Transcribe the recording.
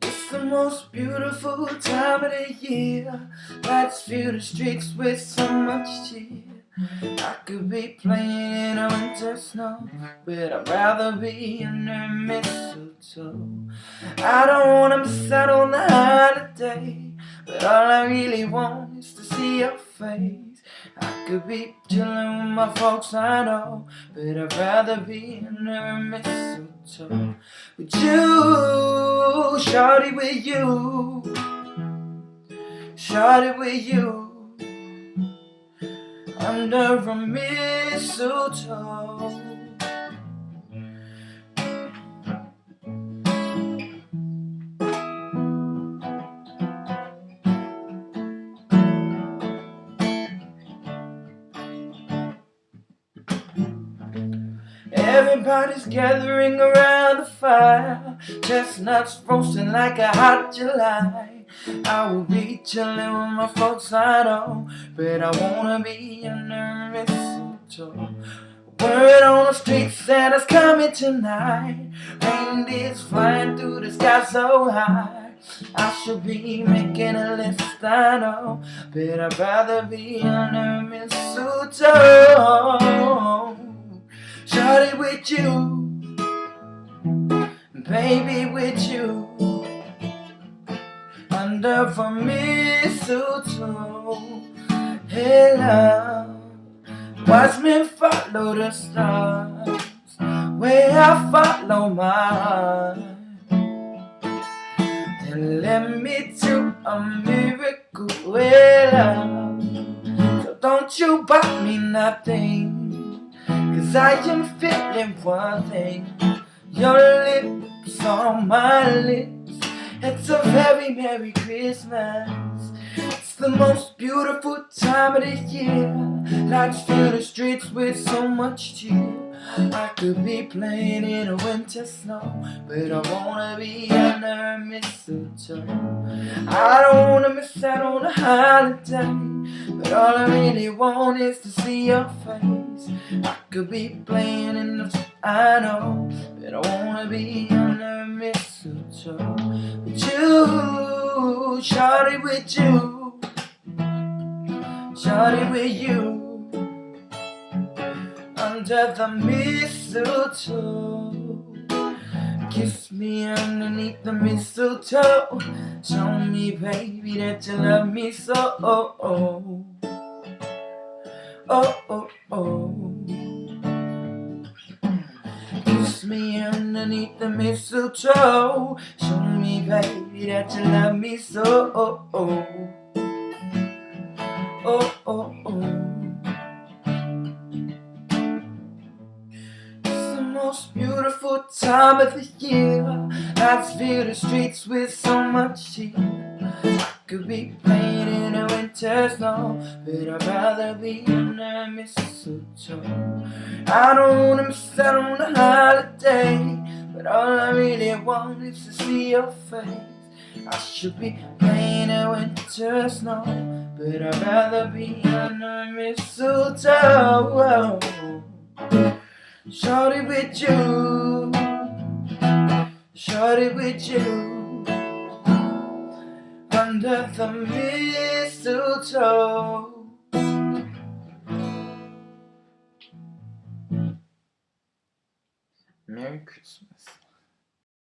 It's the most beautiful time of the year. Lights fill the streets with so much cheer. I could be playing in a winter snow, but I'd rather be under mistletoe. I don't wanna miss out on the holiday, but all I really want is to see your face. I could be chillin' with my folks, I know, but I'd rather be under mistletoe. With you, shawty, with you, shawty, with you, under a mistletoe. Everybody's gathering around the fire, chestnuts roasting like a hot July. I will be chilling with my folks, I know, but I wanna be under mistletoe. Word on the street, Santa's coming tonight. Reindeer's flying through the sky so high. I should be making a list, I know, but I'd rather be under mistletoe. Shawty, with you, baby, with you, under a mistletoe. Hey love, watch me follow the stars, where I follow my heart, and let me do a miracle. Well, love, so don't you buy me nothing, 'cause I am feeling one thing. Your lips on my lips. It's a very Merry Christmas. It's the most beautiful time of the year. Lights fill the streets with so much cheer. I could be playing in a winter snow, but I wanna be under mistletoe. I don't wanna miss out on a holiday, but all I really want is to see your face. I could be playing in the I know, but I wanna be under mistletoe. With you, shawty, with you, shawty, with you, under the mistletoe. Kiss me underneath the mistletoe. Show me, baby, that you love me so. Oh, oh, oh, oh, oh. Kiss me underneath the mistletoe. Show me, baby, that you love me so. Oh, oh, oh, oh, oh. Most beautiful time of the year. Lights fill the streets with so much cheer. I could be playing in a winter snow, but I'd rather be under mistletoe. I don't wanna miss out on a holiday, but all I really want is to see your face. I should be playing in winter snow, but I'd rather be under mistletoe. Shawty, with you, shawty, with you, under the mistletoe. Merry Christmas.